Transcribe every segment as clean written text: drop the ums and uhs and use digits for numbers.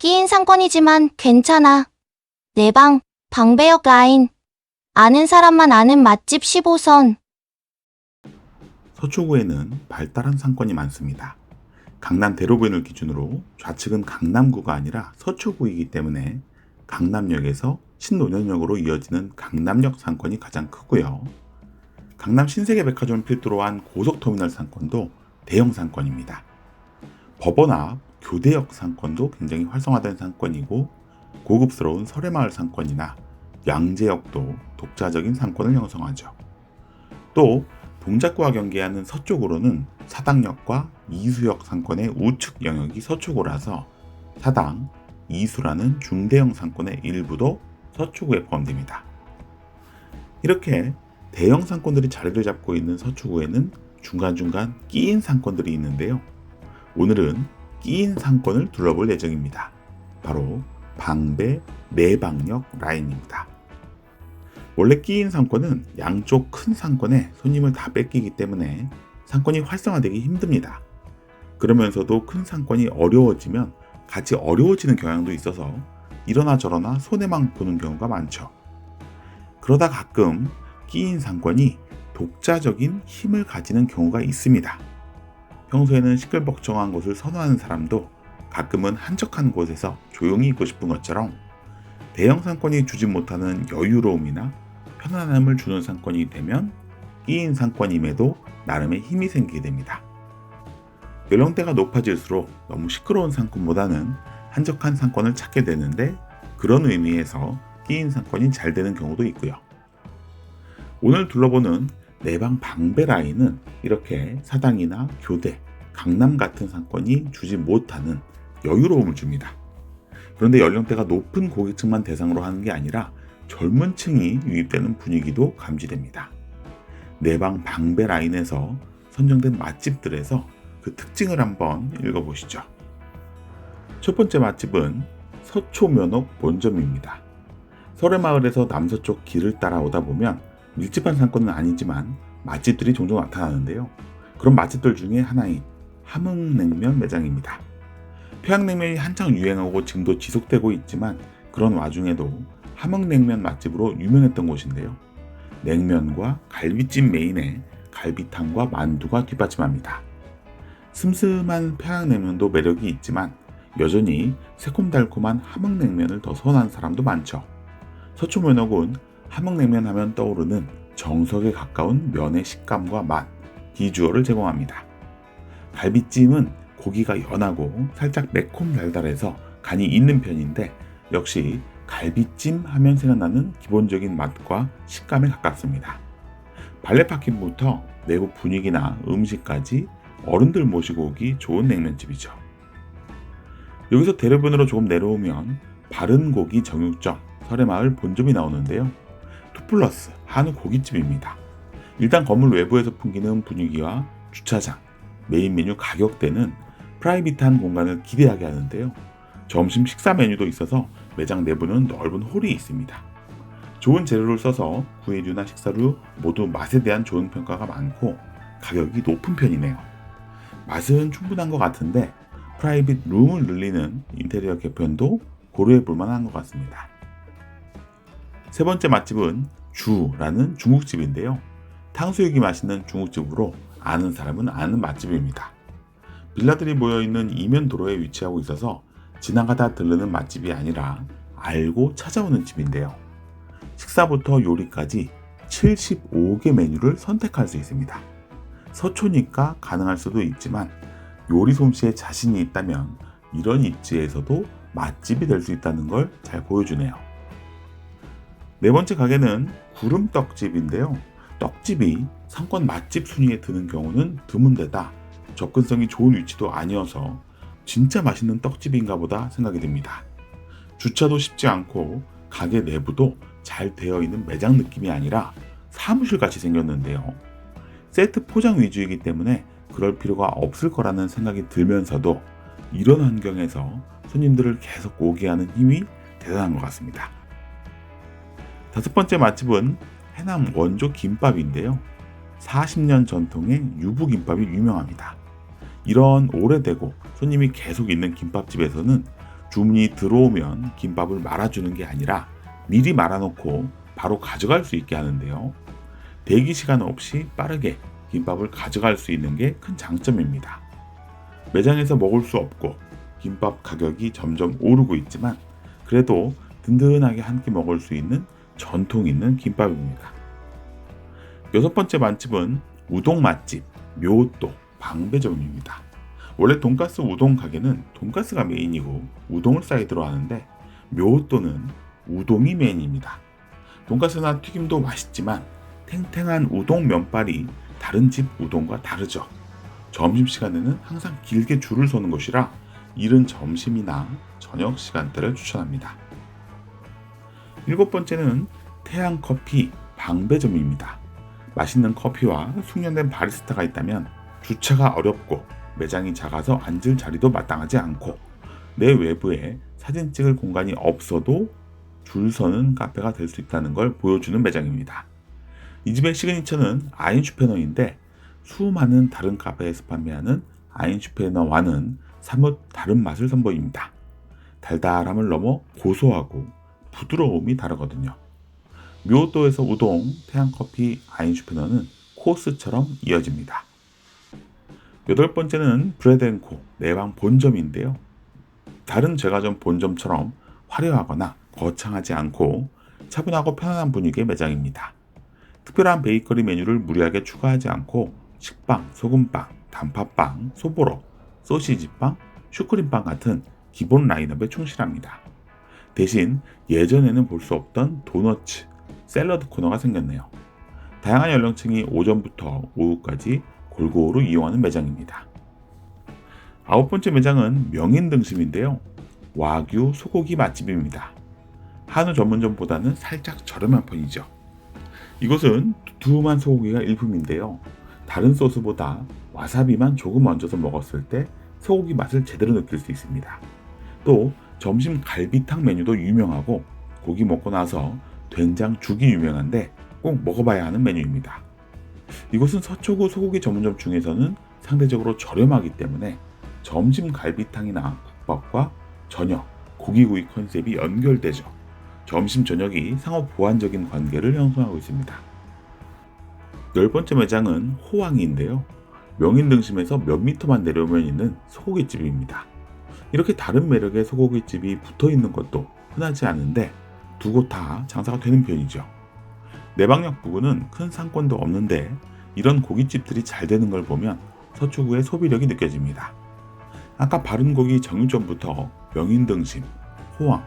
끼인 상권이지만 괜찮아. 내 방, 방배역 라인. 아는 사람만 아는 맛집 15선. 서초구에는 발달한 상권이 많습니다. 강남 대로변을 기준으로 좌측은 강남구가 아니라 서초구이기 때문에 강남역에서 신논현역으로 이어지는 강남역 상권이 가장 크고요. 강남 신세계백화점을 필두로 한 고속터미널 상권도 대형 상권입니다. 법원 앞 교대역 상권도 굉장히 활성화된 상권이고, 고급스러운 설해마을 상권이나 양재역도 독자적인 상권을 형성하죠. 또 동작구와 경계하는 서쪽으로는 사당역과 이수역 상권의 우측 영역이 서초구라서 사당, 이수라는 중대형 상권의 일부도 서초구에 포함됩니다. 이렇게 대형 상권들이 자리를 잡고 있는 서초구에는 중간중간 끼인 상권들이 있는데요. 오늘은 끼인 상권을 둘러볼 예정입니다. 바로 방배 내방역 라인입니다. 원래 끼인 상권은 양쪽 큰 상권에 손님을 다 뺏기기 때문에 상권이 활성화되기 힘듭니다. 그러면서도 큰 상권이 어려워지면 같이 어려워지는 경향도 있어서 이러나 저러나 손해만 보는 경우가 많죠. 그러다 가끔 끼인 상권이 독자적인 힘을 가지는 경우가 있습니다. 평소에는 시끌벅적한 곳을 선호하는 사람도 가끔은 한적한 곳에서 조용히 있고 싶은 것처럼 대형 상권이 주지 못하는 여유로움이나 편안함을 주는 상권이 되면 끼인 상권임에도 나름의 힘이 생기게 됩니다. 연령대가 높아질수록 너무 시끄러운 상권보다는 한적한 상권을 찾게 되는데, 그런 의미에서 끼인 상권이 잘 되는 경우도 있고요. 오늘 둘러보는 내방 방배 라인은 이렇게 사당이나 교대, 강남 같은 상권이 주지 못하는 여유로움을 줍니다. 그런데 연령대가 높은 고객층만 대상으로 하는 게 아니라 젊은 층이 유입되는 분위기도 감지됩니다. 내방 방배 라인에서 선정된 맛집들에서 그 특징을 한번 읽어보시죠. 첫 번째 맛집은 서초면옥 본점입니다. 설해마을에서 남서쪽 길을 따라오다 보면 밀집한 상권은 아니지만 맛집들이 종종 나타나는데요. 그런 맛집들 중에 하나인 함흥냉면 매장입니다. 평양냉면이 한창 유행하고 지금도 지속되고 있지만, 그런 와중에도 함흥냉면 맛집으로 유명했던 곳인데요. 냉면과 갈비찜 메인에 갈비탕과 만두가 뒷받침합니다. 슴슴한 평양냉면도 매력이 있지만 여전히 새콤달콤한 함흥냉면을 더 선호하는 사람도 많죠. 서초면옥은 함흥냉면 하면 떠오르는 정석에 가까운 면의 식감과 맛, 비주얼을 제공합니다. 갈비찜은 고기가 연하고 살짝 매콤 달달해서 간이 있는 편인데, 역시 갈비찜 하면 생각나는 기본적인 맛과 식감에 가깝습니다. 발레 파킹부터 내부 분위기나 음식까지 어른들 모시고 오기 좋은 냉면집이죠. 여기서 대로변으로 조금 내려오면 바른고기 정육점 설해마을 본점이 나오는데요. 투플러스 한우 고깃집입니다. 일단 건물 외부에서 풍기는 분위기와 주차장, 메인 메뉴 가격대는 프라이빗한 공간을 기대하게 하는데요. 점심 식사 메뉴도 있어서 매장 내부는 넓은 홀이 있습니다. 좋은 재료를 써서 구이류나 식사류 모두 맛에 대한 좋은 평가가 많고 가격이 높은 편이네요. 맛은 충분한 것 같은데 프라이빗 룸을 늘리는 인테리어 개편도 고려해 볼 만한 것 같습니다. 세 번째 맛집은 주라는 중국집인데요. 탕수육이 맛있는 중국집으로 아는 사람은 아는 맛집입니다. 빌라들이 모여있는 이면 도로에 위치하고 있어서 지나가다 들르는 맛집이 아니라 알고 찾아오는 집인데요. 식사부터 요리까지 75개 메뉴를 선택할 수 있습니다. 서초니까 가능할 수도 있지만 요리 솜씨에 자신이 있다면 이런 입지에서도 맛집이 될 수 있다는 걸 잘 보여주네요. 네 번째 가게는 구름떡집인데요. 떡집이 상권 맛집 순위에 드는 경우는 드문데다 접근성이 좋은 위치도 아니어서 진짜 맛있는 떡집인가 보다 생각이 듭니다. 주차도 쉽지 않고 가게 내부도 잘 되어 있는 매장 느낌이 아니라 사무실 같이 생겼는데요. 세트 포장 위주이기 때문에 그럴 필요가 없을 거라는 생각이 들면서도 이런 환경에서 손님들을 계속 오게 하는 힘이 대단한 것 같습니다. 다섯 번째 맛집은 해남 원조 김밥인데요. 40년 전통의 유부김밥이 유명합니다. 이런 오래되고 손님이 계속 있는 김밥집에서는 주문이 들어오면 김밥을 말아주는 게 아니라 미리 말아놓고 바로 가져갈 수 있게 하는데요. 대기 시간 없이 빠르게 김밥을 가져갈 수 있는 게 큰 장점입니다. 매장에서 먹을 수 없고 김밥 가격이 점점 오르고 있지만 그래도 든든하게 한 끼 먹을 수 있는 전통 있는 김밥입니다. 여섯 번째 맛집은 우동 맛집 묘도 방배점입니다. 원래 돈가스 우동 가게는 돈가스가 메인이고 우동을 사이드로 하는데 묘도는 우동이 메인입니다. 돈가스나 튀김도 맛있지만 탱탱한 우동 면발이 다른 집 우동과 다르죠. 점심시간에는 항상 길게 줄을 서는 곳이라 이른 점심이나 저녁 시간대를 추천합니다. 일곱 번째는 태양커피 방배점입니다. 맛있는 커피와 숙련된 바리스타가 있다면 주차가 어렵고 매장이 작아서 앉을 자리도 마땅하지 않고 내 외부에 사진 찍을 공간이 없어도 줄 서는 카페가 될 수 있다는 걸 보여주는 매장입니다. 이 집의 시그니처는 아인슈페너인데 수많은 다른 카페에서 판매하는 아인슈페너와는 사뭇 다른 맛을 선보입니다. 달달함을 넘어 고소하고 부드러움이 다르거든요. 묘도에서 우동, 태양커피, 아인슈페너는 코스처럼 이어집니다. 여덟 번째는 브레드앤코 내방 본점인데요. 다른 제과점 본점처럼 화려하거나 거창하지 않고 차분하고 편안한 분위기의 매장입니다. 특별한 베이커리 메뉴를 무리하게 추가하지 않고 식빵, 소금빵, 단팥빵, 소보로, 소시지빵, 슈크림빵 같은 기본 라인업에 충실합니다. 대신 예전에는 볼 수 없던 도너츠, 샐러드 코너가 생겼네요. 다양한 연령층이 오전부터 오후까지 골고루 이용하는 매장입니다. 아홉 번째 매장은 명인등심인데요. 와규 소고기 맛집입니다. 한우 전문점보다는 살짝 저렴한 편이죠. 이곳은 두툼한 소고기가 일품인데요. 다른 소스보다 와사비만 조금 얹어서 먹었을 때 소고기 맛을 제대로 느낄 수 있습니다. 또 점심 갈비탕 메뉴도 유명하고 고기 먹고 나서 된장죽이 유명한데 꼭 먹어봐야 하는 메뉴입니다. 이곳은 서초구 소고기 전문점 중에서는 상대적으로 저렴하기 때문에 점심 갈비탕이나 국밥과 저녁 고기구이 컨셉이 연결되죠. 점심 저녁이 상호 보완적인 관계를 형성하고 있습니다. 열 번째 매장은 호황이인데요. 명인등심에서 몇 미터만 내려오면 있는 소고기집입니다. 이렇게 다른 매력의 소고기집이 붙어있는 것도 흔하지 않은데 두 곳 다 장사가 되는 편이죠. 내방역 부근은 큰 상권도 없는데 이런 고깃집들이 잘 되는 걸 보면 서초구의 소비력이 느껴집니다. 아까 바른고기 정육점부터 명인등심, 호황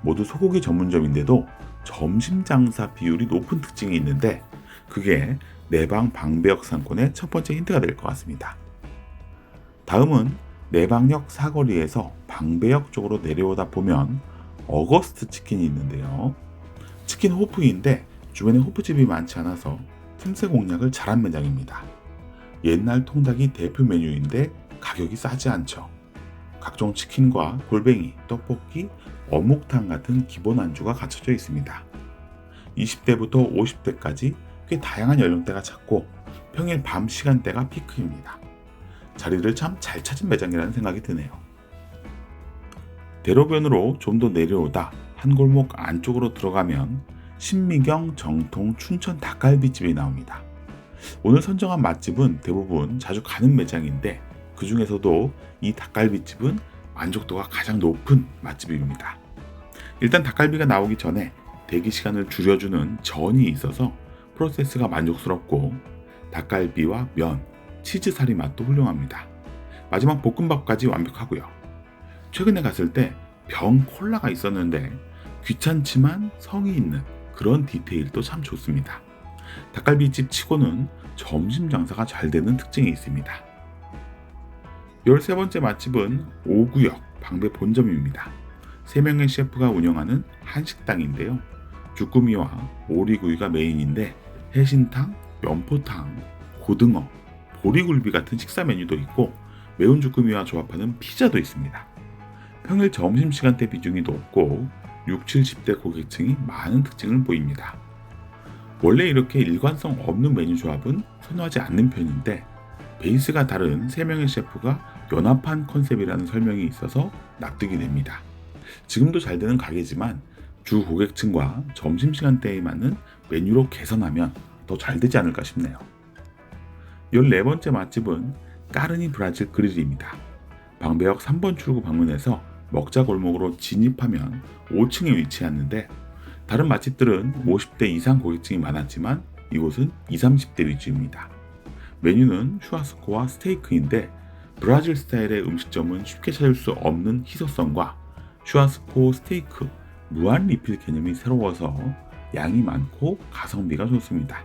모두 소고기 전문점인데도 점심 장사 비율이 높은 특징이 있는데 그게 내방 방배역 상권의 첫 번째 힌트가 될 것 같습니다. 다음은 내방역 사거리에서 방배역 쪽으로 내려오다 보면 어거스트 치킨이 있는데요. 치킨 호프인데 주변에 호프집이 많지 않아서 틈새 공략을 잘한 매장입니다. 옛날 통닭이 대표 메뉴인데 가격이 싸지 않죠. 각종 치킨과 골뱅이, 떡볶이, 어묵탕 같은 기본 안주가 갖춰져 있습니다. 20대부터 50대까지 꽤 다양한 연령대가 찾고 평일 밤 시간대가 피크입니다. 자리를 참 잘 찾은 매장이라는 생각이 드네요. 대로변으로 좀 더 내려오다 한 골목 안쪽으로 들어가면 신미경 정통 춘천 닭갈비집이 나옵니다. 오늘 선정한 맛집은 대부분 자주 가는 매장인데 그 중에서도 이 닭갈비집은 만족도가 가장 높은 맛집입니다. 일단 닭갈비가 나오기 전에 대기 시간을 줄여주는 전이 있어서 프로세스가 만족스럽고 닭갈비와 면, 치즈살이 맛도 훌륭합니다. 마지막 볶음밥까지 완벽하고요. 최근에 갔을 때 병 콜라가 있었는데 귀찮지만 성의 있는 그런 디테일도 참 좋습니다. 닭갈비집 치고는 점심 장사가 잘 되는 특징이 있습니다. 13번째 맛집은 오구역 방배 본점입니다. 3명의 셰프가 운영하는 한식당인데요. 주꾸미와 오리구이가 메인인데 해신탕, 면포탕, 고등어, 보리굴비 같은 식사 메뉴도 있고 매운 주꾸미와 조합하는 피자도 있습니다. 평일 점심시간대 비중이 높고 60, 70대 고객층이 많은 특징을 보입니다. 원래 이렇게 일관성 없는 메뉴 조합은 선호하지 않는 편인데 베이스가 다른 3명의 셰프가 연합한 컨셉이라는 설명이 있어서 납득이 됩니다. 지금도 잘 되는 가게지만 주 고객층과 점심시간대에 맞는 메뉴로 개선하면 더 잘 되지 않을까 싶네요. 14번째 맛집은 까르니 브라질 그릴입니다. 방배역 3번 출구 방문해서 먹자 골목으로 진입하면 5층에 위치했는데 다른 맛집들은 50대 이상 고객층이 많았지만 이곳은 20, 30대 위주입니다. 메뉴는 슈아스코와 스테이크인데 브라질 스타일의 음식점은 쉽게 찾을 수 없는 희소성과 슈아스코 스테이크 무한 리필 개념이 새로워서 양이 많고 가성비가 좋습니다.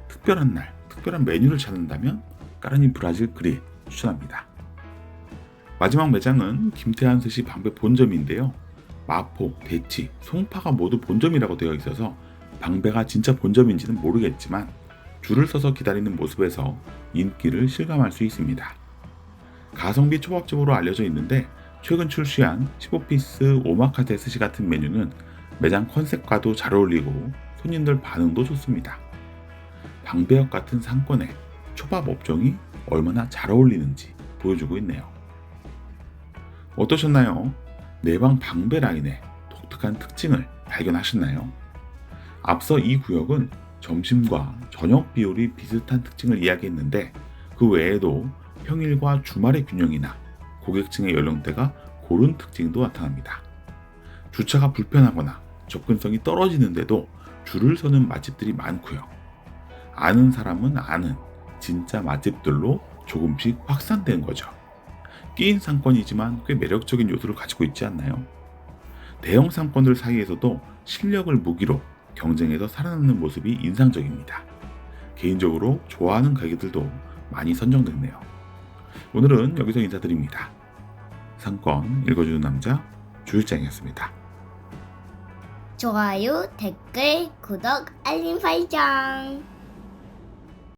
특별한 날, 특별한 메뉴를 찾는다면 까르니 브라질 그릴 추천합니다. 마지막 매장은 김태한 스시 방배 본점인데요. 마포, 대치, 송파가 모두 본점이라고 되어 있어서 방배가 진짜 본점인지는 모르겠지만 줄을 서서 기다리는 모습에서 인기를 실감할 수 있습니다. 가성비 초밥집으로 알려져 있는데 최근 출시한 15피스 오마카세 스시 같은 메뉴는 매장 컨셉과도 잘 어울리고 손님들 반응도 좋습니다. 방배역 같은 상권에 초밥 업종이 얼마나 잘 어울리는지 보여주고 있네요. 어떠셨나요? 내방 방배 라인의 독특한 특징을 발견하셨나요? 앞서 이 구역은 점심과 저녁 비율이 비슷한 특징을 이야기했는데 그 외에도 평일과 주말의 균형이나 고객층의 연령대가 고른 특징도 나타납니다. 주차가 불편하거나 접근성이 떨어지는데도 줄을 서는 맛집들이 많고요. 아는 사람은 아는 진짜 맛집들로 조금씩 확산된 거죠. 끼인 상권이지만 꽤 매력적인 요소를 가지고 있지 않나요? 대형 상권들 사이에서도 실력을 무기로 경쟁에서 살아남는 모습이 인상적입니다. 개인적으로 좋아하는 가게들도 많이 선정됐네요. 오늘은 여기서 인사드립니다. 상권 읽어주는 남자 주일장이었습니다. 좋아요, 댓글, 구독, 알림 설정.